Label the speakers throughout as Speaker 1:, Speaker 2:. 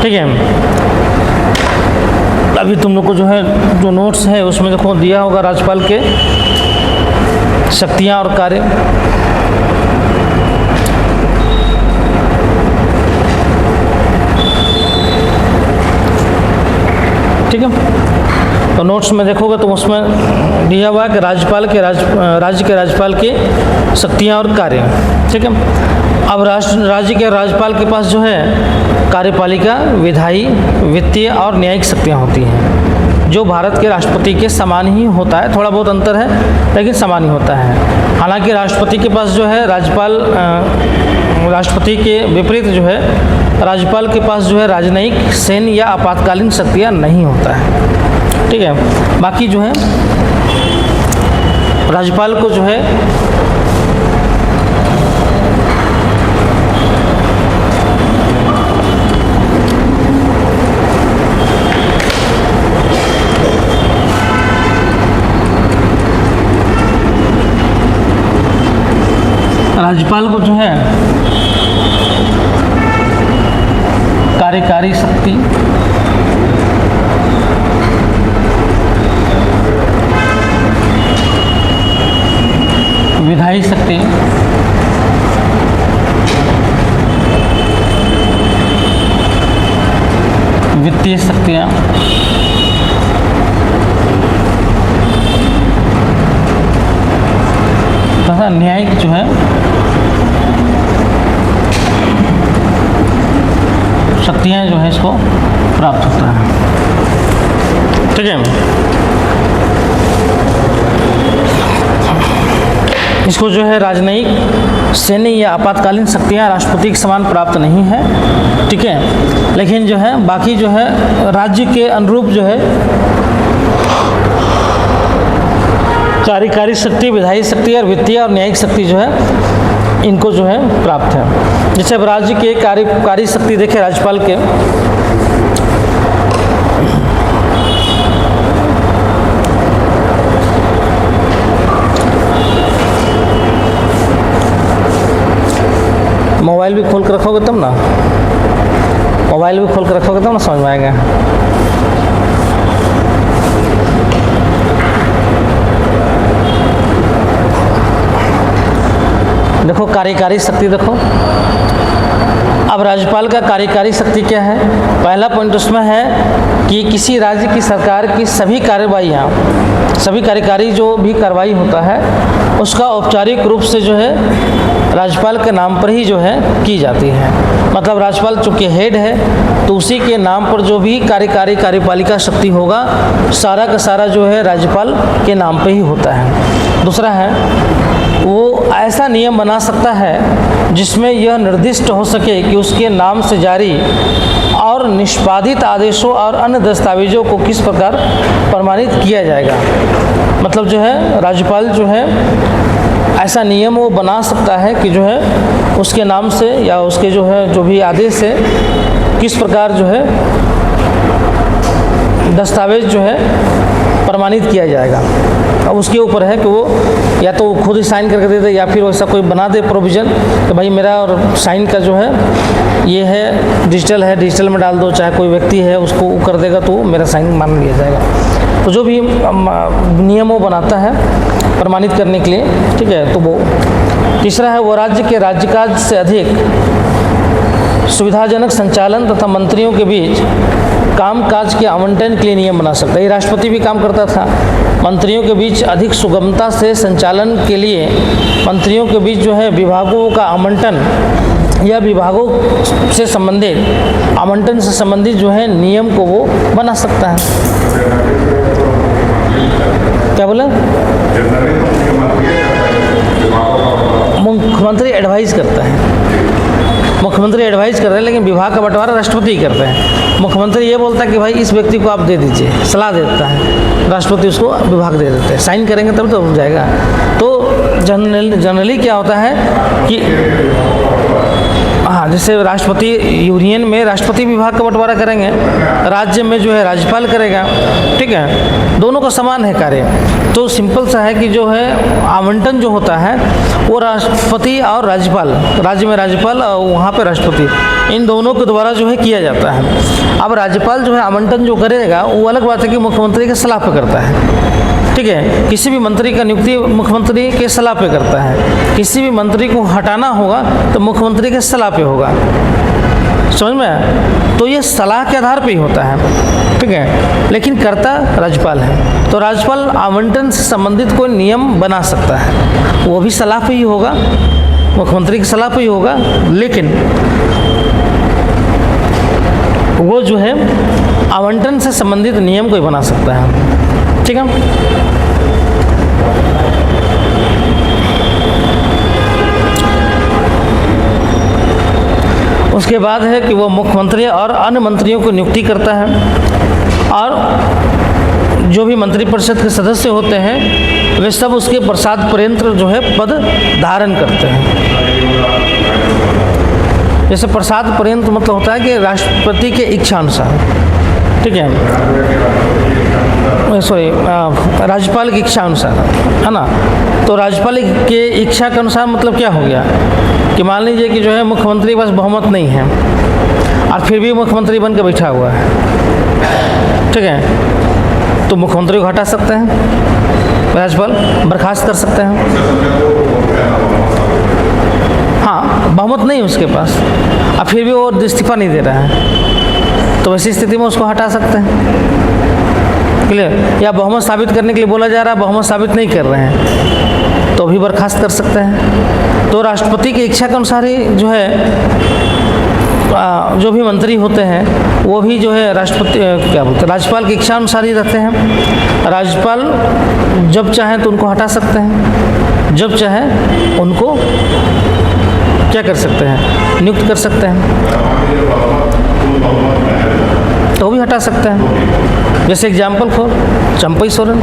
Speaker 1: ठीक है। अभी तुम लोग को जो है जो नोट्स है उसमें देखो दिया होगा राज्यपाल के शक्तियाँ और कार्य। ठीक है, तो नोट्स में देखोगे तो उसमें दिया हुआ है कि राज्य के राज्यपाल की शक्तियाँ और कार्य। ठीक है, अब राज्य के राज्यपाल के पास जो है कार्यपालिका, विधायी, वित्तीय और न्यायिक शक्तियाँ होती हैं, जो भारत के राष्ट्रपति के समान ही होता है। थोड़ा बहुत अंतर है लेकिन समान ही होता है। हालांकि राष्ट्रपति के पास जो है राष्ट्रपति के विपरीत जो है राज्यपाल के पास जो है राजनयिक, सैन्य या आपातकालीन शक्तियाँ नहीं होता है। ठीक है, बाकी जो है राज्यपाल को जो है जो है कार्यकारी शक्ति, विधायी शक्ति, वित्तीय शक्तियाँ, तथा न्यायिक जो है शक्तियाँ जो है इसको प्राप्त होता है। ठीक है, इसको जो है राजनयिक, सैन्य या आपातकालीन शक्तियाँ राष्ट्रपति के समान प्राप्त नहीं है। ठीक है, लेकिन जो है बाकी जो है राज्य के अनुरूप जो है कार्यकारी शक्ति, विधायी शक्ति और वित्तीय और न्यायिक शक्ति जो है इनको जो है प्राप्त है। जैसे अब राज्य के कार्यकारी शक्ति देखें राज्यपाल के, मोबाइल भी खोल कर रखोगे तब ना, मोबाइल भी खोल कर रखोगे तब ना समझ में आएगा। देखो कार्यकारी शक्ति देखो, अब राज्यपाल का कार्यकारी शक्ति क्या है। पहला पॉइंट उसमें है कि किसी राज्य की सरकार की सभी कार्यवाहियाँ, सभी कार्यकारी जो भी कार्रवाई होता है उसका औपचारिक रूप से जो है राज्यपाल के नाम पर ही जो है की जाती है। मतलब राज्यपाल चूँकि हेड है तो उसी के नाम पर जो भी कार्यकारी कार्यपालिका शक्ति होगा सारा का सारा जो है राज्यपाल के नाम पर ही होता है। दूसरा है वो ऐसा नियम बना सकता है जिसमें यह निर्दिष्ट हो सके कि उसके नाम से जारी और निष्पादित आदेशों और अन्य दस्तावेजों को किस प्रकार प्रमाणित किया जाएगा। मतलब जो है राज्यपाल जो है ऐसा नियम वो बना सकता है कि जो है उसके नाम से या उसके जो है जो भी आदेश है किस प्रकार जो है दस्तावेज जो है प्रमाणित किया जाएगा। अब उसके ऊपर है कि वो या तो वो खुद ही साइन करके दे दे या फिर वैसा कोई बना दे प्रोविज़न कि भाई मेरा और साइन का जो है ये है डिजिटल में डाल दो, चाहे कोई व्यक्ति है उसको वो कर देगा तो मेरा साइन मान लिया जाएगा। तो जो भी नियम वो बनाता है प्रमाणित करने के लिए, ठीक है, तो वो। तीसरा है वो राज्य के राज्यकाज से अधिक सुविधाजनक संचालन तथा मंत्रियों के बीच कामकाज के आवंटन के लिए नियम बना सकता है। ये राष्ट्रपति भी काम करता था। मंत्रियों के बीच अधिक सुगमता से संचालन के लिए मंत्रियों के बीच जो है विभागों का आवंटन या विभागों से संबंधित आवंटन से संबंधित जो है नियम को वो बना सकता है। क्या बोला? मुख्यमंत्री एडवाइस करता है, मुख्यमंत्री एडवाइस कर रहे हैं, लेकिन विभाग का बंटवारा राष्ट्रपति ही करते हैं। मुख्यमंत्री ये बोलता है कि भाई इस व्यक्ति को आप दे दीजिए, सलाह देता है, राष्ट्रपति उसको विभाग दे देते हैं। साइन करेंगे तब तो हो जाएगा। तो जनरली क्या होता है कि हाँ, जैसे राष्ट्रपति यूनियन में राष्ट्रपति विभाग का बंटवारा करेंगे, राज्य में जो है राज्यपाल करेगा, ठीक है, दोनों का समान है कार्य। तो सिंपल सा है कि जो है आवंटन जो होता है वो राष्ट्रपति और राज्यपाल, राज्य में राज्यपाल और वहाँ पे राष्ट्रपति, इन दोनों के द्वारा जो है किया जाता है। अब राज्यपाल जो है आवंटन जो करेगा वो अलग बात है कि मुख्यमंत्री के सलाह पे करता है, ठीक है। किसी भी मंत्री का नियुक्ति मुख्यमंत्री के सलाह पे करता है, किसी भी मंत्री को हटाना होगा तो मुख्यमंत्री के सलाह पे होगा, समझ में आया? तो ये सलाह के आधार पे ही होता है, ठीक है। लेकिन करता राज्यपाल है, तो राज्यपाल आवंटन से संबंधित कोई नियम बना सकता है, वो भी सलाह पे ही होगा, मुख्यमंत्री की सलाह पे ही होगा, लेकिन वो जो है आवंटन से संबंधित नियम कोई बना सकता है, ठीक है। उसके बाद है कि वो मुख्यमंत्री और अन्य मंत्रियों को नियुक्ति करता है, और जो भी मंत्रिपरिषद के सदस्य होते हैं वे सब उसके प्रसाद पर्यंत जो है पद धारण करते हैं। जैसे प्रसाद पर्यंत मतलब होता है कि राष्ट्रपति के इच्छा अनुसार, ठीक है, सॉरी राज्यपाल की इच्छा अनुसार, है ना। तो राज्यपाल के इच्छा के अनुसार मतलब क्या हो गया कि मान लीजिए कि जो है मुख्यमंत्री के पास बहुमत नहीं है और फिर भी मुख्यमंत्री बन के बैठा हुआ है, ठीक है, तो मुख्यमंत्री को हटा सकते हैं, राज्यपाल बर्खास्त कर सकते हैं। हाँ, बहुमत नहीं है उसके पास और फिर भी वो इस्तीफा नहीं दे रहा है, तो वैसी स्थिति में उसको हटा सकते हैं, क्लियर। या बहुमत साबित करने के लिए बोला जा रहा है, बहुमत साबित नहीं कर रहे हैं, तो भी बर्खास्त कर सकते हैं। तो राष्ट्रपति की इच्छा के अनुसार ही जो है जो भी मंत्री होते हैं वो भी जो है राष्ट्रपति क्या बोलते हैं, राज्यपाल की इच्छा अनुसार ही रहते हैं। राज्यपाल जब चाहें तो उनको हटा सकते हैं, जब चाहें उनको क्या कर सकते हैं, नियुक्त कर सकते हैं, तो भी हटा सकते हैं। जैसे एग्जाम्पल फॉर चंपई सोरेन,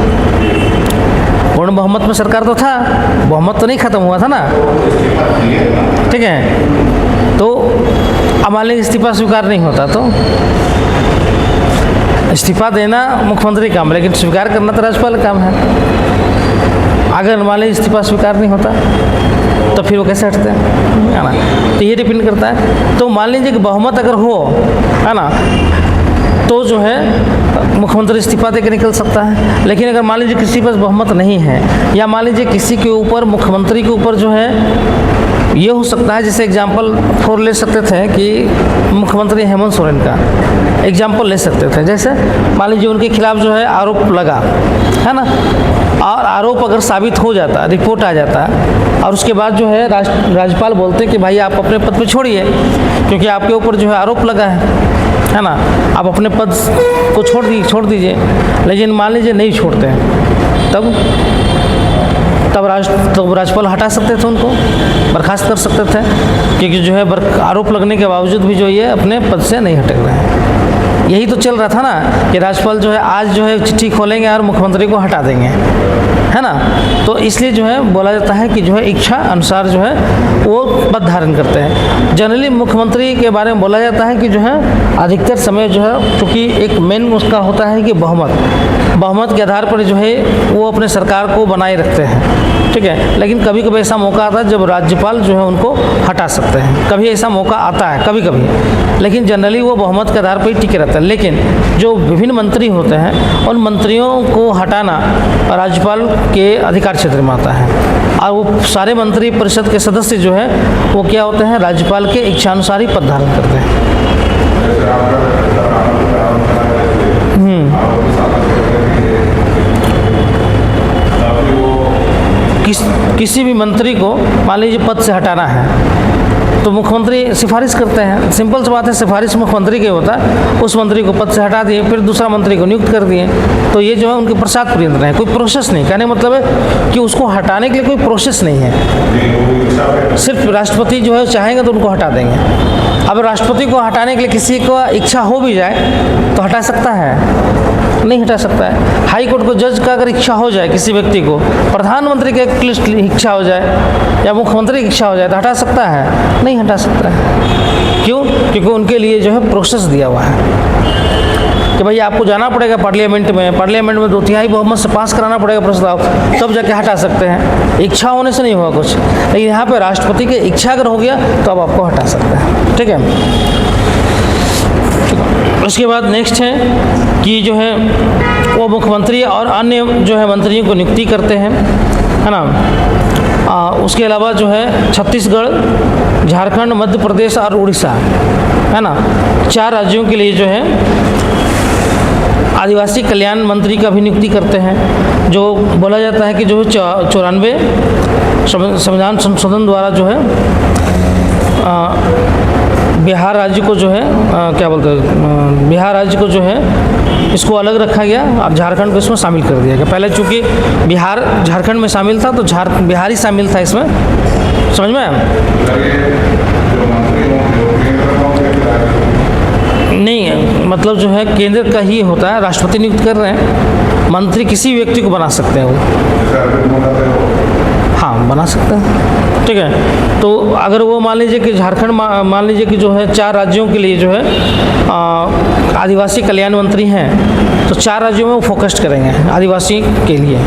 Speaker 1: पूर्ण बहुमत में सरकार तो था, बहुमत तो नहीं खत्म हुआ था ना, ठीक है। तो अब मान लीजिए इस्तीफा स्वीकार नहीं होता, तो इस्तीफा देना मुख्यमंत्री का काम है, लेकिन स्वीकार करना तो राज्यपाल का काम है। अगर मान लीजिए इस्तीफा स्वीकार नहीं होता तो फिर वो कैसे हटते हैं, है ना। तो ये डिपेंड करता है। तो मान लीजिए कि बहुमत अगर हो, है ना, तो जो है मुख्यमंत्री इस्तीफा देकर निकल सकता है। लेकिन अगर मान लीजिए किसी के पास बहुमत नहीं है, या मान लीजिए किसी के ऊपर मुख्यमंत्री के ऊपर जो है ये हो सकता है, जैसे एग्जाम्पल फॉर ले सकते थे कि मुख्यमंत्री हेमंत सोरेन का एग्जाम्पल ले सकते थे। जैसे मान लीजिए उनके खिलाफ जो है आरोप लगा, है ना, और आरोप अगर साबित हो जाता, रिपोर्ट आ जाता, और उसके बाद जो है राज्यपाल बोलते कि भाई आप अपने पद पे छोड़िए क्योंकि आपके ऊपर जो है आरोप लगा है ना, आप अपने पद को छोड़ दीजिए। लेकिन मान लीजिए नहीं छोड़ते हैं, तब राज्यपाल हटा सकते थे, उनको बर्खास्त कर सकते थे, क्योंकि जो है आरोप लगने के बावजूद भी जो ये अपने पद से नहीं हटक रहे हैं। यही तो चल रहा था ना कि राज्यपाल जो है आज जो है चिट्ठी खोलेंगे और मुख्यमंत्री को हटा देंगे, है ना। तो इसलिए जो है बोला जाता है कि जो है इच्छा अनुसार जो है वो पद धारण करते हैं। जनरली मुख्यमंत्री के बारे में बोला जाता है कि जो है अधिकतर समय जो है, चूँकि एक मेन उसका होता है कि बहुमत के आधार पर जो है वो अपने सरकार को बनाए रखते हैं, ठीक है। लेकिन कभी कभी ऐसा मौका आता है जब राज्यपाल जो है उनको हटा सकते हैं, कभी ऐसा मौका आता है कभी कभी, लेकिन जनरली वो बहुमत के आधार पर ही टिके रहते हैं। लेकिन जो विभिन्न मंत्री होते हैं उन मंत्रियों को हटाना राज्यपाल के अधिकार क्षेत्र में आता है, और वो सारे मंत्री परिषद के सदस्य जो है वो क्या होते हैं, राज्यपाल के इच्छानुसार ही पद धारण करते हैं। किसी भी मंत्री को मान लीजिए पद से हटाना है तो मुख्यमंत्री सिफारिश करते हैं, सिंपल सी बात है, सिफारिश मुख्यमंत्री के होता है, उस मंत्री को पद से हटा दिए, फिर दूसरा मंत्री को नियुक्त कर दिए। तो ये जो है उनके प्रसाद पर्यंत है, कोई प्रोसेस नहीं। कहने मतलब है कि उसको हटाने के लिए कोई प्रोसेस नहीं है, सिर्फ राष्ट्रपति जो है चाहेंगे तो उनको हटा देंगे। अब राष्ट्रपति को हटाने के लिए किसी को इच्छा हो भी जाए तो हटा सकता है, नहीं हटा सकता है। हाई कोर्ट को जज का अगर इच्छा हो जाए, किसी व्यक्ति को प्रधानमंत्री की इच्छा हो जाए या मुख्यमंत्री की इच्छा हो जाए तो हटा सकता है, नहीं हटा सकता है। क्यों? क्योंकि उनके लिए जो है प्रोसेस दिया हुआ है। कि भाई आपको जाना पड़ेगा पार्लियामेंट में 2/3 बहुमत से पास कराना पड़ेगा प्रस्ताव, तब जाके हटा सकते हैं। इच्छा होने से नहीं होगा कुछ, लेकिन यहाँ पे राष्ट्रपति की इच्छा अगर हो गया तो अब आपको हटा सकते हैं। ठीक है। उसके बाद नेक्स्ट है कि जो है वो मुख्यमंत्री और अन्य जो है मंत्रियों को नियुक्ति करते हैं, है ना। उसके अलावा जो है छत्तीसगढ़, झारखंड, मध्य प्रदेश और उड़ीसा, है ना, 4 राज्यों के लिए जो है आदिवासी कल्याण मंत्री का भी नियुक्ति करते हैं। जो बोला जाता है कि जो 94 संविधान संशोधन द्वारा जो है बिहार राज्य को जो है क्या बोलते हैं, बिहार राज्य को जो है इसको अलग रखा गया और झारखंड को इसमें शामिल कर दिया गया। पहले चूँकि बिहार झारखंड में शामिल था तो बिहार ही शामिल था इसमें, समझ में आया? नहीं, मतलब जो है केंद्र का ही होता है, राष्ट्रपति नियुक्त कर रहे हैं, मंत्री किसी व्यक्ति को बना सकते हैं वो, हाँ बना सकते हैं। ठीक है। तो अगर वो मान लीजिए कि झारखंड मान लीजिए कि जो है 4 राज्यों के लिए जो है आदिवासी कल्याण मंत्री हैं, तो 4 राज्यों में वो फोकस्ड करेंगे आदिवासी के लिए।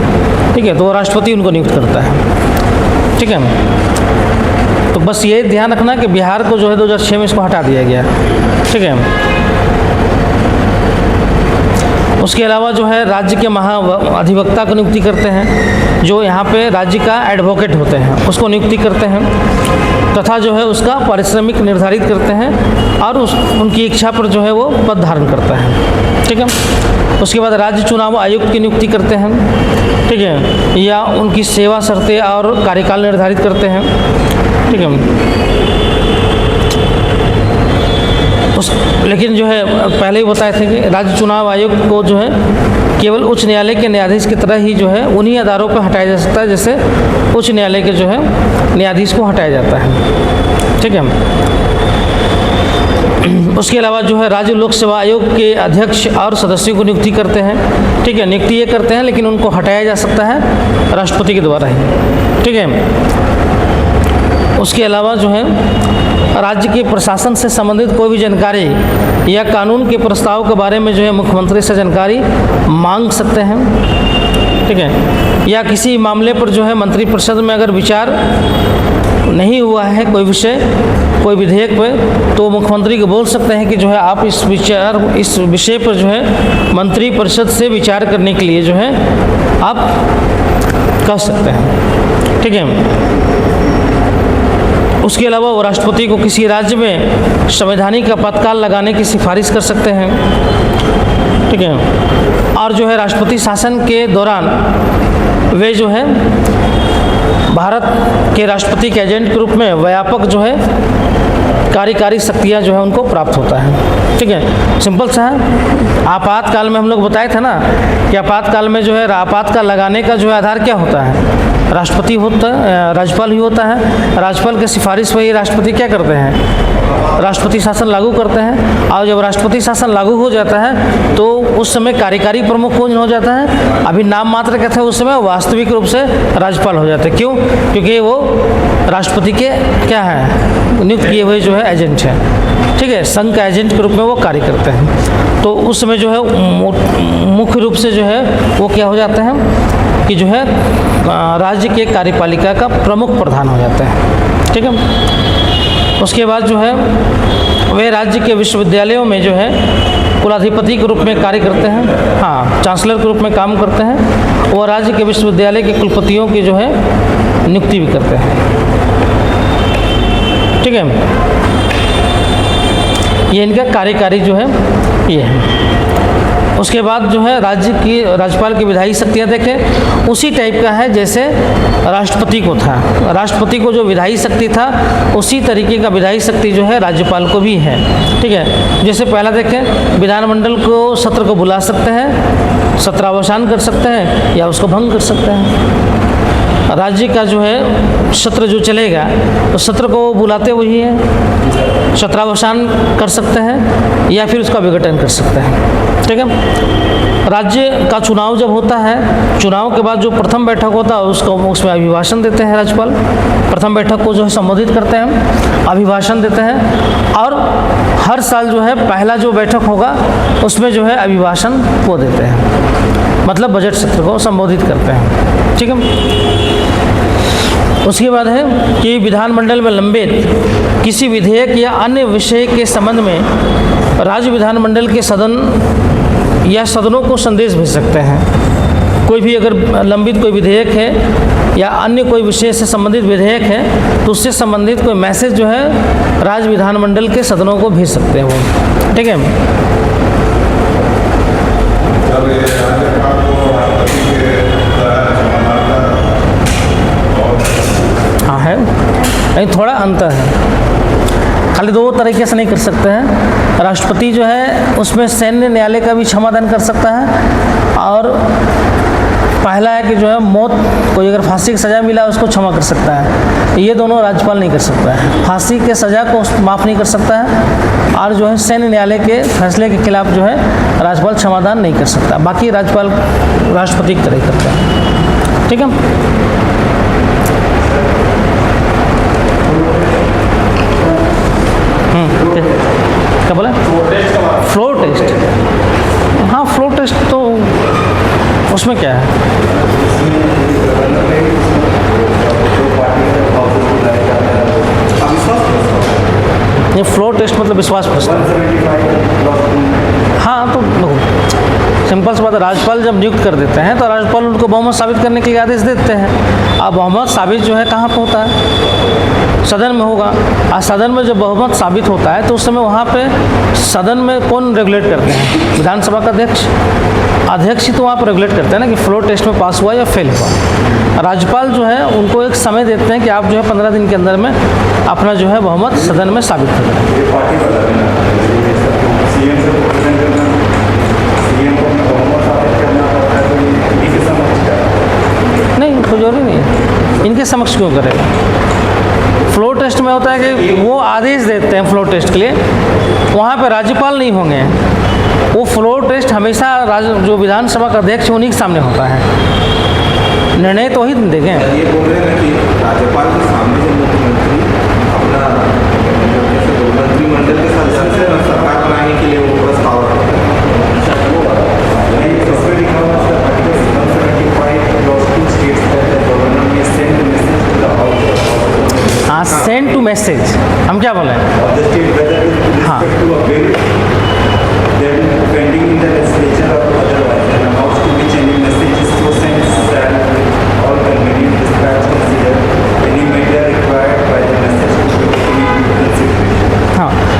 Speaker 1: ठीक है। तो वो राष्ट्रपति उनको नियुक्त करता है। ठीक है। तो बस ये ध्यान रखना कि बिहार को जो है 2006 में इसको हटा दिया गया। ठीक है। उसके अलावा जो है राज्य के महाअधिवक्ता को नियुक्ति करते हैं, जो यहाँ पे राज्य का एडवोकेट होते हैं उसको नियुक्ति करते हैं, तथा जो है उसका पारिश्रमिक निर्धारित करते हैं और उनकी इच्छा पर जो है वो पद धारण करता है। ठीक है। उसके बाद राज्य चुनाव आयुक्त की नियुक्ति करते हैं। ठीक है। या उनकी सेवा शर्तें और कार्यकाल निर्धारित करते हैं। ठीक है। लेकिन जो है पहले ही बताए थे कि राज्य चुनाव आयोग को जो है केवल उच्च न्यायालय के न्यायाधीश की तरह ही जो है उन्हीं आधारों पर हटाया जा सकता है जैसे उच्च न्यायालय के जो है न्यायाधीश को हटाया जाता है। ठीक है। उसके अलावा जो है राज्य लोक सेवा आयोग के अध्यक्ष और सदस्यों को नियुक्ति करते हैं। ठीक है। नियुक्ति ये करते हैं लेकिन उनको हटाया जा सकता है राष्ट्रपति के द्वारा ही। ठीक है। उसके अलावा जो है राज्य के प्रशासन से संबंधित कोई भी जानकारी या कानून के प्रस्ताव के बारे में जो है मुख्यमंत्री से जानकारी मांग सकते हैं। ठीक है। या किसी मामले पर जो है मंत्रिपरिषद में अगर विचार नहीं हुआ है कोई विषय कोई विधेयक पे, तो मुख्यमंत्री को बोल सकते हैं कि जो है आप इस विषय पर जो है मंत्रिपरिषद से विचार करने के लिए जो है आप कह सकते हैं। ठीक है। उसके अलावा वो राष्ट्रपति को किसी राज्य में संवैधानिक आपातकाल लगाने की सिफारिश कर सकते हैं। ठीक है। और जो है राष्ट्रपति शासन के दौरान वे जो है भारत के राष्ट्रपति के एजेंट के रूप में व्यापक जो है कार्यकारी शक्तियाँ जो है उनको प्राप्त होता है। ठीक है। सिंपल सा है। आपातकाल में हम लोग बताए थे ना कि आपातकाल में जो है आपातकाल लगाने का जो है आधार क्या होता है, राष्ट्रपति होता है, राज्यपाल ही होता है। राज्यपाल की सिफारिश पर ही राष्ट्रपति क्या करते हैं, राष्ट्रपति शासन लागू करते हैं। और जब राष्ट्रपति शासन लागू हो जाता है तो उस समय कार्यकारी प्रमुख कौन हो जाता है, अभी नाम मात्र के थे उस समय, वास्तविक रूप से राज्यपाल हो जाते हैं। क्यों? क्योंकि वो राष्ट्रपति के क्या है, नियुक्त किए हुए जो है एजेंट हैं। ठीक है। संघ का एजेंट के रूप में वो कार्य करते हैं। तो उस समय जो है मुख्य रूप से जो है वो क्या हो जाते हैं कि जो है राज्य के कार्यपालिका का प्रमुख प्रधान हो जाता है। ठीक है। उसके बाद जो है वे राज्य के विश्वविद्यालयों में जो है कुलाधिपति के रूप में कार्य करते हैं, हाँ चांसलर के रूप में काम करते हैं। वो राज्य के विश्वविद्यालय के कुलपतियों की जो है नियुक्ति भी करते हैं। ठीक है। ये इनका कार्यकारी जो है ये है। उसके बाद जो है राज्य की राज्यपाल की विधायी शक्तियाँ देखें उसी टाइप का है जैसे राष्ट्रपति को था। राष्ट्रपति को जो विधायी शक्ति था उसी तरीके का विधायी शक्ति जो है राज्यपाल को भी है। ठीक है। जैसे पहला देखें विधानमंडल को सत्र को बुला सकते हैं, सत्रावसान कर सकते हैं या उसको भंग कर सकते हैं। राज्य का जो है सत्र जो चलेगा तो सत्र को बुलाते वही है, सत्रावसान कर सकते हैं या फिर उसका विघटन कर सकते हैं। ठीक है। राज्य का चुनाव जब होता है, चुनाव के बाद जो प्रथम बैठक होता है उसमें अभिभाषण देते हैं राज्यपाल। प्रथम बैठक को जो है संबोधित करते हैं, अभिभाषण देते हैं, और हर साल जो है पहला जो बैठक होगा उसमें जो है अभिभाषण वो देते हैं, मतलब बजट सत्र को संबोधित करते हैं। ठीक है। उसके बाद है कि विधानमंडल में लंबित किसी विधेयक या अन्य विषय के संबंध में राज्य विधानमंडल के सदन या सदनों को संदेश भेज सकते हैं। कोई भी अगर लंबित कोई विधेयक है या अन्य कोई विषय से संबंधित विधेयक है तो उससे संबंधित कोई मैसेज जो है राज्य विधानमंडल के सदनों को भेज सकते हैं वो। ठीक है। हाँ है, नहीं थोड़ा अंतर है, खाली दो तरीके से नहीं कर सकते हैं। राष्ट्रपति जो है उसमें सैन्य न्यायालय का भी क्षमादान कर सकता है, और पहला है कि जो है मौत, कोई अगर फांसी की सज़ा मिला उसको क्षमा कर सकता है। ये दोनों राज्यपाल नहीं कर सकता है। फांसी के सज़ा को माफ़ नहीं कर सकता है, और जो है सैन्य न्यायालय के फैसले के खिलाफ जो है राज्यपाल क्षमादान नहीं कर सकता। बाकी राज्यपाल राष्ट्रपति की तरह करता है। ठीक है। क्या बोला? Floor test. हाँ, फ्लोर टेस्ट तो उसमें क्या है? ये फ्लोर टेस्ट मतलब विश्वास प्रस्ताव। हाँ, तो सिंपल सी बात है, राज्यपाल जब नियुक्त कर देते हैं तो राज्यपाल उनको बहुमत साबित करने के लिए आदेश देते हैं। अब बहुमत साबित जो है कहाँ पर होता है? सदन में होगा। और सदन में जब बहुमत साबित होता है तो उस समय वहाँ पे सदन में कौन रेगुलेट करते हैं? विधानसभा का अध्यक्ष ही तो वहाँ पर रेगुलेट करते हैं ना कि फ्लोर टेस्ट में पास हुआ या फेल हुआ। राज्यपाल जो है उनको एक समय देते हैं कि आप जो है 15 दिन के अंदर में अपना जो है बहुमत सदन में साबित कर दें। नहीं, कोई जरूरी नहीं है। इनके समक्ष क्यों करेगा? फ्लोर टेस्ट में होता है कि वो आदेश देते हैं फ्लोर टेस्ट के लिए, वहाँ पे राज्यपाल नहीं होंगे। वो फ्लोर टेस्ट हमेशा जो विधानसभा का अध्यक्ष उन्हीं के सामने होता है, निर्णय तो ही देंगे।
Speaker 2: ये बोल रहे हैं कि राज्यपाल के सामने जो मुख्यमंत्री अपना मंत्रिमंडल के साथ जाते हैं सरकार बनाने के लिए वो प्रस्ताव
Speaker 1: हाँ, सेंड टू मैसेज। हम क्या बोले? हाँ,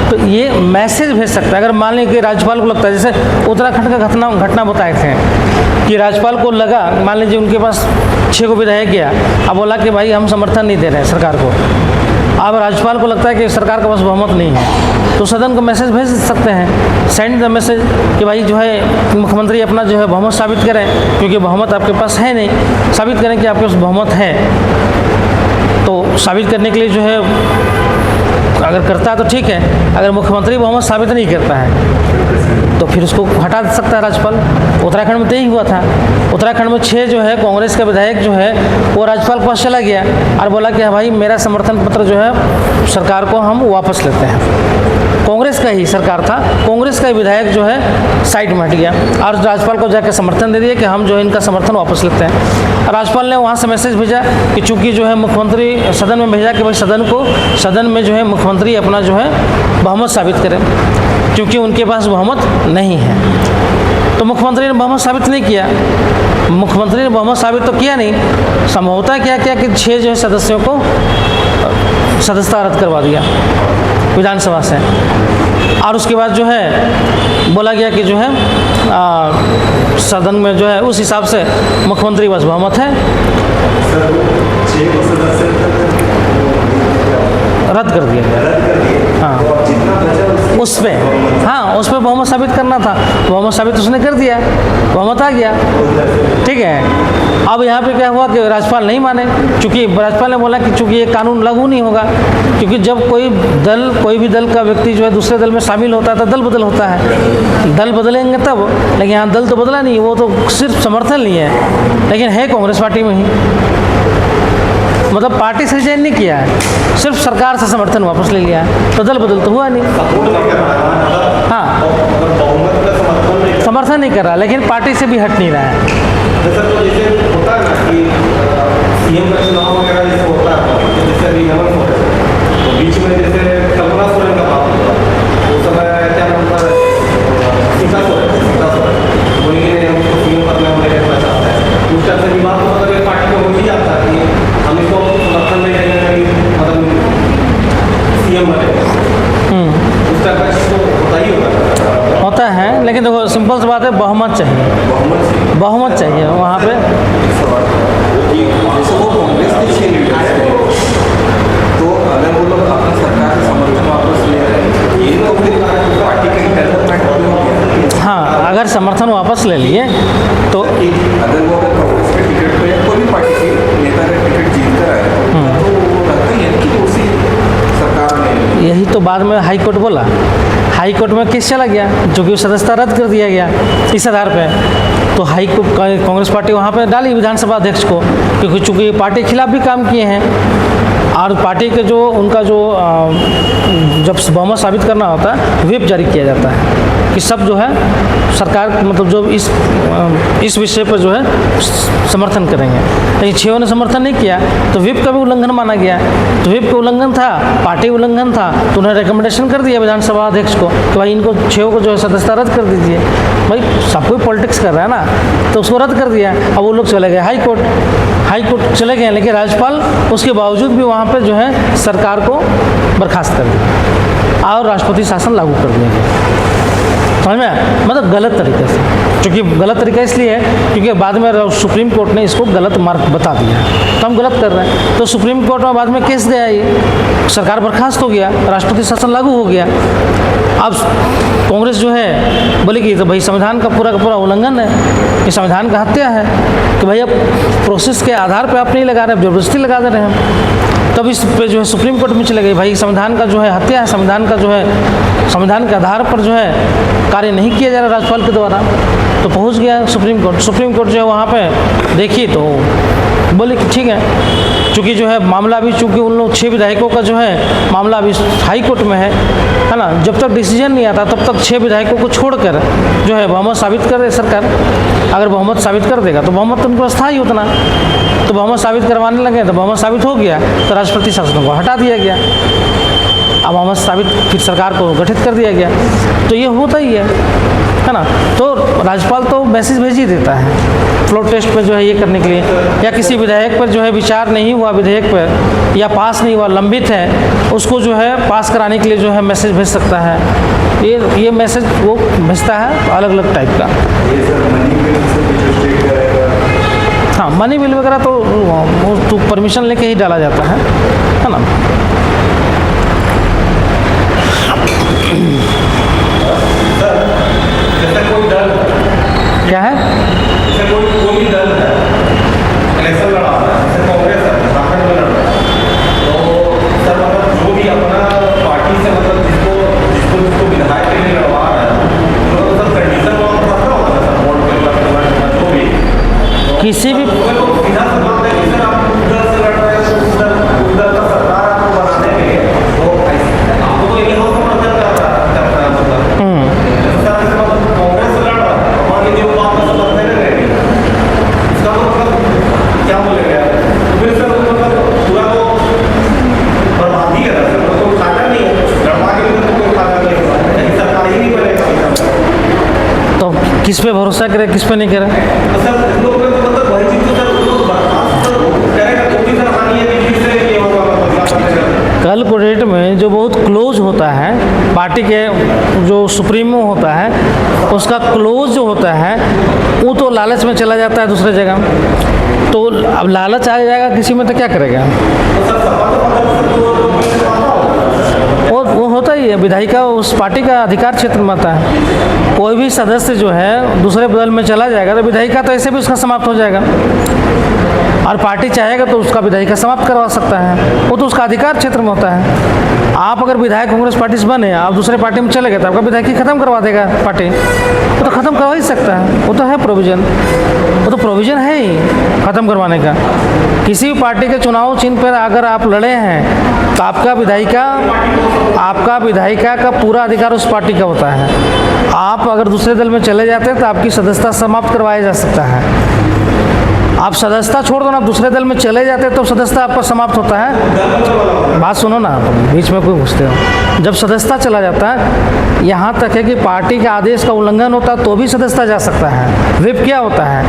Speaker 1: तो ये मैसेज भेज सकता है। अगर मान लें कि राज्यपाल को लगता है, जैसे उत्तराखंड का घटना बताए थे कि राज्यपाल को लगा, मान लीजिए उनके पास 6 को विधायक गया, अब बोला कि भाई हम समर्थन नहीं दे रहे हैं सरकार को। अब राज्यपाल को लगता है कि सरकार के पास बहुमत नहीं है, तो सदन को मैसेज भेज सकते हैं, सेंड द मैसेज कि भाई जो है मुख्यमंत्री अपना जो है बहुमत साबित करें, क्योंकि बहुमत आपके पास है नहीं, साबित करें कि आपके पास बहुमत है। तो साबित करने के लिए जो है अगर करता है तो ठीक है, अगर मुख्यमंत्री बहुमत साबित नहीं करता है तो फिर उसको हटा सकता है राज्यपाल। उत्तराखंड में तो यही हुआ था। उत्तराखंड में 6 जो है कांग्रेस का विधायक जो है वो राज्यपाल के पास चला गया और बोला कि भाई मेरा समर्थन पत्र जो है सरकार को हम वापस लेते हैं। कांग्रेस का ही सरकार था, कांग्रेस का ही विधायक जो है साइड में हट गया और राज्यपाल को जाकर समर्थन दे दिया कि हम जो है इनका समर्थन वापस लेते हैं। राज्यपाल ने वहाँ से मैसेज भेजा कि चूँकि जो है मुख्यमंत्री सदन में भेजा कि भाई सदन में जो है मुख्यमंत्री अपना जो है बहुमत साबित करें, क्योंकि उनके पास बहुमत नहीं है। तो मुख्यमंत्री ने बहुमत साबित नहीं किया। मुख्यमंत्री ने बहुमत साबित तो किया नहीं, संभवतः क्या किया कि 6 जो है सदस्यों को सदस्यता रद्द करवा दिया विधानसभा से। और उसके बाद जो है बोला गया कि जो है सदन में जो है उस हिसाब से मुख्यमंत्री बस बहुमत है, रद्द कर दिया। हाँ, उस पर, हाँ उस पर बहुमत साबित करना था, बहुमत साबित उसने कर दिया, बहुमत आ गया, ठीक है। अब यहाँ पे क्या हुआ कि राज्यपाल नहीं माने, क्योंकि राज्यपाल ने बोला कि चूँकि ये कानून लागू नहीं होगा, क्योंकि जब कोई भी दल का व्यक्ति जो है दूसरे दल में शामिल होता है तो दल बदल होता है, दल बदलेंगे तब, लेकिन यहाँ दल तो बदला नहीं, वो तो सिर्फ समर्थन लिए है, लेकिन है कांग्रेस पार्टी में ही, मतलब पार्टी से रिजाइन नहीं किया है, सिर्फ सरकार से समर्थन वापस ले लिया है, तो दल बदल तो हुआ नहीं। हाँ समर्थन नहीं कर रहा, लेकिन पार्टी से भी हट नहीं रहा है।
Speaker 2: जैसे होता है ना कि सीएम का चुनाव वगैरह जैसे होता है, जैसे अभी हेमंत सोरेन, तो बीच में जैसे कल्पना सोरेन का बात होता है, उस समय क्या नाम था, सीता सोरेन बोली कि नहीं हमको सीएम पद में हमें देखना चाहता है, उस टाइम से भी बात होता है, पार्टी को हो ही जाता है कि हम इसको समर्थन नहीं देंगे, मतलब सीएम बने, उस टाइम का तो होता ही होता है,
Speaker 1: लेकिन देखो सिंपल सी बात है, बहुमत चाहिए, बहुमत चाहिए वहाँ पे।
Speaker 2: जैसे वो कांग्रेस के 6 लीडर्स थे, तो अगर वो लोग अपना सरकार से समर्थन वापस ले रहे हैं, ये तो फिर पार्टी का इंटरनल मैटर हो गया।
Speaker 1: हाँ अगर समर्थन वापस ले लिए तो
Speaker 2: अगर वो कांग्रेस के टिकट पे कोई भी पार्टी के नेता का टिकट जीत कर आए तो वो लगता ही है कि उसी सरकार ने,
Speaker 1: यही तो बाद में हाई कोर्ट बोला, हाई कोर्ट में केस चला गया, जो कि सदस्यता रद्द कर दिया गया इस आधार पे, तो हाई कोर्ट कांग्रेस पार्टी वहाँ पे डाली विधानसभा अध्यक्ष को, क्योंकि चूँकि पार्टी के खिलाफ भी काम किए हैं, और पार्टी के जो उनका जो जब बहुमत साबित करना होता है व्हिप जारी किया जाता है कि सब जो है सरकार मतलब जो इस विषय पर जो है समर्थन करेंगे, लेकिन 6 ने समर्थन नहीं किया तो व्हिप का भी उल्लंघन माना गया, तो व्हिप का उल्लंघन था, पार्टी उल्लंघन था, तो उन्होंने रिकमेंडेशन कर दिया विधानसभा अध्यक्ष को कि भाई इनको 6 को जो है सदस्यता रद्द कर दीजिए। भाई सब कोई पॉलिटिक्स कर रहा है ना, तो उसको रद्द कर दिया। अब वो लोग चले गए हाई कोर्ट चले गए, लेकिन राज्यपाल उसके बावजूद भी वहाँ पर जो है सरकार को बर्खास्त कर दिया और राष्ट्रपति शासन लागू कर दिया गया। समझ में, मतलब गलत तरीके से, क्योंकि गलत तरीका इसलिए है क्योंकि बाद में सुप्रीम कोर्ट ने इसको गलत मार्क बता दिया, तो हम गलत कर रहे हैं, तो सुप्रीम कोर्ट में बाद में केस गया, ये सरकार बर्खास्त हो गया, राष्ट्रपति शासन लागू हो गया। अब कांग्रेस जो है बोले कि तो भाई संविधान का पूरा उल्लंघन है, ये संविधान का हत्या है, कि भाई अब प्रोसेस के आधार पर आप नहीं लगा रहे, जबरदस्ती लगा दे रहे हैं। तब इस पे जो है सुप्रीम कोर्ट में चले गए, भाई संविधान का जो है हत्या है, संविधान का जो है संविधान के आधार पर जो है कार्य नहीं किया जा रहा राज्यपाल के द्वारा, तो पहुंच गया सुप्रीम कोर्ट जो है वहाँ पे देखी तो बोले कि ठीक है, चूँकि जो है मामला अभी चूँकि उन लोग 6 विधायकों का जो है मामला अभी हाई कोर्ट में है ना, जब तक डिसीजन नहीं आता तब तक 6 विधायकों को छोड़कर जो है बहुमत साबित कर दे सरकार, अगर बहुमत साबित कर देगा तो बहुमत तो उनको स्थायी उतना, तो बहुमत साबित करवाने लगे तो बहुमत साबित हो गया तो राष्ट्रपति शासन को हटा दिया गया, अब बहुमत साबित फिर सरकार को गठित कर दिया गया, तो ये होता ही है ना। तो राज्यपाल तो मैसेज भेज ही देता है फ्लोर टेस्ट पर जो है ये करने के लिए, या किसी विधेयक पर जो है विचार नहीं हुआ विधेयक पर या पास नहीं हुआ लंबित है, उसको जो है पास कराने के लिए जो है मैसेज भेज सकता है, ये मैसेज वो भेजता है अलग अलग टाइप का। हाँ मनी बिल वगैरह तो परमिशन लेके ही डाला जाता है ना। क्या है,
Speaker 2: जैसे कोई भी दल है इलेक्शन लड़ा रहा है, जैसे कांग्रेस है झारखंड में लड़ रहा है, तो सर मतलब जो भी अपना पार्टी से मतलब जिसको विधायक के लिए लड़वा रहा है, तो सर कंडीशन वहाँ पर रखा होगा सर वोट पेपर जो भी
Speaker 1: किसी भी
Speaker 2: सीधा सा बात है कि सर आप उधर से लड़ रहे हैं तो उधर का सरकार आपको बनाने के लिए तो आपको तो यही हो समर्थन करता है मतलब कांग्रेस से लड़ रहा है, मान लीजिए वो बात का समर्थन नहीं रहेगी, इसका मतलब क्या बोलेगा फिर सर मतलब पूरा तो बर्बादी है सर, कोई फायदा नहीं है लड़वा के लिए, कोई फायदा नहीं है, सरकार ही नहीं बनेगा,
Speaker 1: तो किस पे भरोसा करे किस पे नहीं करे।
Speaker 2: तो सर लोग मतलब वही चीज़ तो सर करेगा तो भी सर हानि है कि से ये होगा मतलब
Speaker 1: कल को डेट में जो बहुत क्लोज होता है पार्टी के जो सुप्रीमो होता है उसका क्लोज जो होता है वो तो लालच में चला जाता है दूसरे जगह, तो अब लालच आ जाएगा किसी में तो क्या करेगा।
Speaker 2: तो सर सभा तो
Speaker 1: वो होता ही है, विधायिका उस पार्टी का अधिकार क्षेत्र में आता है। कोई भी सदस्य जो है दूसरे दल में चला जाएगा तो विधायिका तो ऐसे भी उसका समाप्त हो जाएगा, और पार्टी चाहेगा तो उसका विधायिका समाप्त करवा सकता है, वो तो उसका अधिकार क्षेत्र में होता है। आप अगर विधायक कांग्रेस पार्टी से बने, आप दूसरे पार्टी में चले गए तो आपका विधायकी खत्म करवा देगा पार्टी, वो तो खत्म करवा ही सकता है, वो तो है प्रोविज़न, वो तो प्रोविज़न है ही ख़त्म करवाने का। किसी भी पार्टी के चुनाव चिन्ह पर अगर आप लड़े हैं तो आपका विधायिका का पूरा अधिकार उस पार्टी का होता है। आप अगर दूसरे दल में चले जाते हैं तो आपकी सदस्यता समाप्त करवाया जा सकता है। आप सदस्यता छोड़ दो ना, आप दूसरे दल में चले जाते हैं तो सदस्यता आपका समाप्त होता है। बात सुनो ना, बीच में कोई घुसते हो। जब सदस्यता चला जाता है, यहाँ तक है कि पार्टी के आदेश का उल्लंघन होता है तो भी सदस्यता जा सकता है। व्हिप क्या होता है?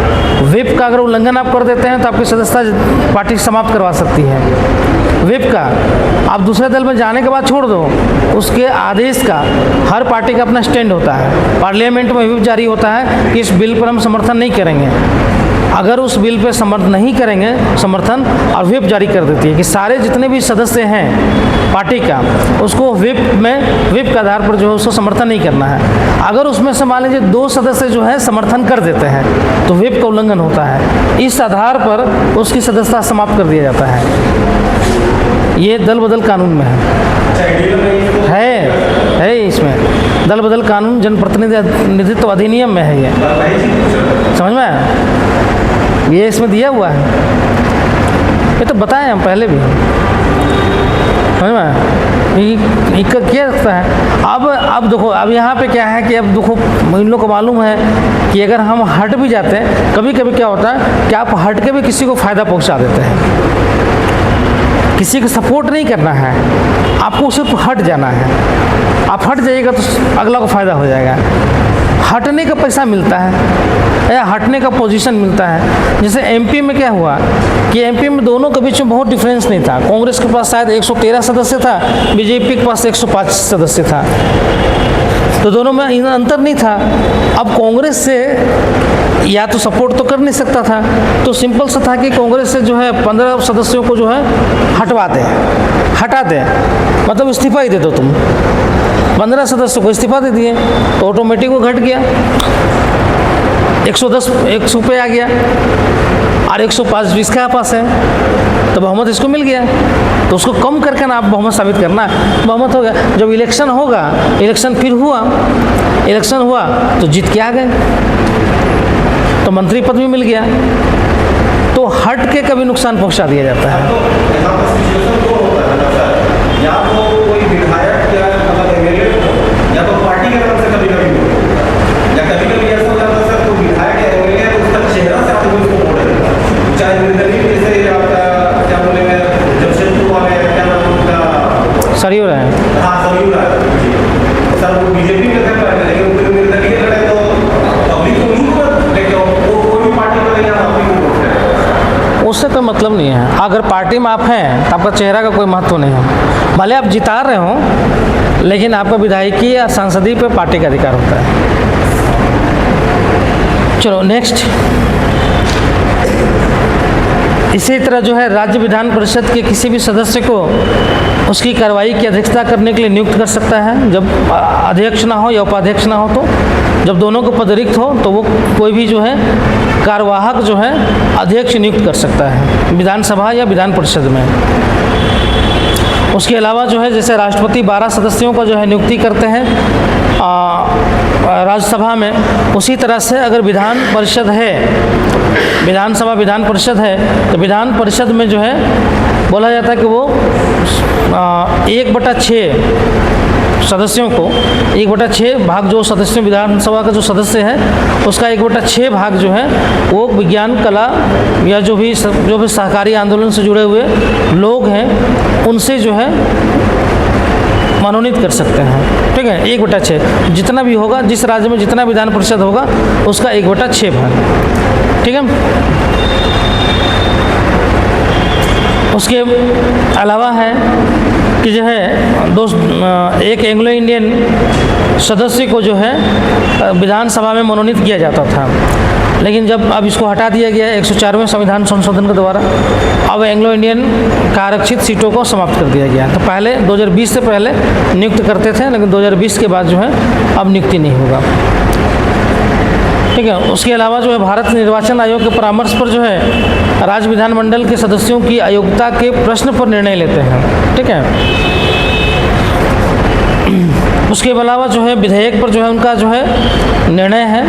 Speaker 1: व्हिप का अगर उल्लंघन आप कर देते हैं तो आपकी सदस्यता पार्टी समाप्त करवा सकती है। व्हिप का आप दूसरे दल में जाने के बाद छोड़ दो, उसके आदेश का हर पार्टी का अपना स्टैंड होता है। पार्लियामेंट में व्हिप जारी होता है कि इस बिल पर हम समर्थन नहीं करेंगे। अगर उस बिल पे समर्थन नहीं करेंगे समर्थन, और व्हिप जारी कर देती है कि सारे जितने भी सदस्य हैं पार्टी का, उसको व्हिप के आधार पर जो है उसको समर्थन नहीं करना है। अगर उसमें से मान लीजिए 2 सदस्य जो है समर्थन कर देते हैं तो व्हिप का उल्लंघन होता है। इस आधार पर उसकी सदस्यता समाप्त कर दिया जाता है। ये दल बदल कानून में है इसमें दल बदल कानून जनप्रतिनिधित्व अधिनियम में है, ये समझ में आया? ये इसमें दिया हुआ है, ये तो बताएं हम पहले भी, समझ में इसका क्या सकता है। अब देखो, अब यहाँ पे क्या है कि अब देखो इन लोग को मालूम है कि अगर हम हट भी जाते हैं, कभी कभी क्या होता है कि आप हट के भी किसी को फ़ायदा पहुँचा देते हैं। किसी को सपोर्ट नहीं करना है, आपको सिर्फ हट जाना है। आप हट जाइएगा तो अगला को फ़ायदा हो जाएगा। हटने का पैसा मिलता है या हटने का पोजीशन मिलता है। जैसे एमपी में क्या हुआ कि एमपी में दोनों के बीच में बहुत डिफरेंस नहीं था। कांग्रेस के पास शायद 113 सदस्य था, बीजेपी के पास 105 सदस्य था, तो दोनों में अंतर नहीं था। अब कांग्रेस से या तो सपोर्ट तो कर नहीं सकता था, तो सिंपल सा था कि कांग्रेस से जो है 15 सदस्यों को जो है हटा दे, मतलब इस्तीफा ही दे दो तुम। 15 सदस्यों को इस्तीफा दे दिए तो ऑटोमेटिक वो घट गया, 110 पे आ गया, और 105 जिसके पास है तो बहुमत इसको मिल गया। तो उसको कम करके ना आप बहुमत साबित करना, बहुमत हो गया। जब इलेक्शन फिर हुआ तो जीत के आ गए, तो मंत्री पद भी मिल गया। तो हट के कभी नुकसान पहुंचा दिया जाता है।
Speaker 2: या तो कोई विधायक या मतलब एमएलए या तो पार्टी के तरफ से कभी-कभी या कभी-कभी ऐसा हो जाता है सर, कोई विधायक या एमएलए है तो उसका चेहरा से आपको उसको वोट देगा। चाहे निर्दलीय जैसे आपका क्या बोलेंगे जमशेदपुर वाले क्या नाम उनका
Speaker 1: सरियो रहा है,
Speaker 2: हाँ सरियो रहा है सर, वो बीजेपी के तरफ है, लेकिन फिर निर्दलीय लड़े तो पब्लिक को नहीं वोट देते, वो कोई भी पार्टी को नहीं आता पब्लिक को वोट देगा।
Speaker 1: उससे कोई मतलब नहीं है। अगर पार्टी में आप हैं तो आपका चेहरा का कोई महत्व नहीं है। भले आप जिता रहे हों, लेकिन आपका विधायकी या सांसदीय पे पार्टी का अधिकार होता है। चलो नेक्स्ट। इसी तरह जो है राज्य विधान परिषद के किसी भी सदस्य को उसकी कार्रवाई की अध्यक्षता करने के लिए नियुक्त कर सकता है, जब अध्यक्ष ना हो या उपाध्यक्ष ना हो। तो जब दोनों को पद रिक्त हो तो वो कोई भी जो है कार्यवाहक जो है अध्यक्ष नियुक्त कर सकता है विधानसभा या विधान परिषद में। उसके अलावा जो है जैसे राष्ट्रपति 12 सदस्यों का जो है नियुक्ति करते हैं राज्यसभा में, उसी तरह से अगर विधान परिषद है, विधानसभा विधान परिषद है, तो विधान परिषद में जो है बोला जाता है कि वो 1/6 सदस्यों को 1/6 भाग जो सदस्यों विधानसभा का जो सदस्य है उसका 1/6 भाग जो है वो विज्ञान कला या जो भी सहकारी आंदोलन से जुड़े हुए लोग हैं उनसे जो है मनोनीत कर सकते हैं। ठीक है, 1/6 जितना भी होगा, जिस राज्य में जितना विधान परिषद होगा उसका 1/6 भाग। ठीक है, उसके अलावा है कि जो है एक एंग्लो इंडियन सदस्य को जो है विधानसभा में मनोनीत किया जाता था। लेकिन जब अब इसको हटा दिया गया है 104वें संविधान संशोधन के द्वारा, अब एंग्लो इंडियन का आरक्षित सीटों को समाप्त कर दिया गया है। तो पहले 2020 से पहले नियुक्त करते थे, लेकिन 2020 के बाद जो है अब नियुक्ति नहीं होगा। ठीक है। उसके अलावा जो है भारत निर्वाचन आयोग के परामर्श पर जो है राज्य विधानमंडल के सदस्यों की अयोग्यता के प्रश्न पर निर्णय लेते हैं। ठीक है। उसके अलावा जो है विधेयक पर जो है उनका जो है निर्णय है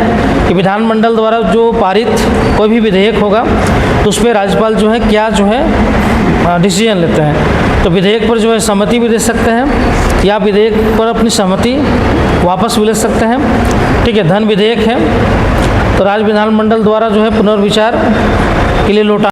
Speaker 1: कि विधानमंडल द्वारा जो पारित कोई भी विधेयक होगा तो उस पर राज्यपाल जो है क्या जो है डिसीजन लेते हैं। तो विधेयक पर जो है सहमति भी दे सकते हैं या विधेयक पर अपनी सहमति वापस भी ले सकते हैं। ठीक है। धन विधेयक है तो राज्य विधानमंडल द्वारा जो है पुनर्विचार के लिए लौटा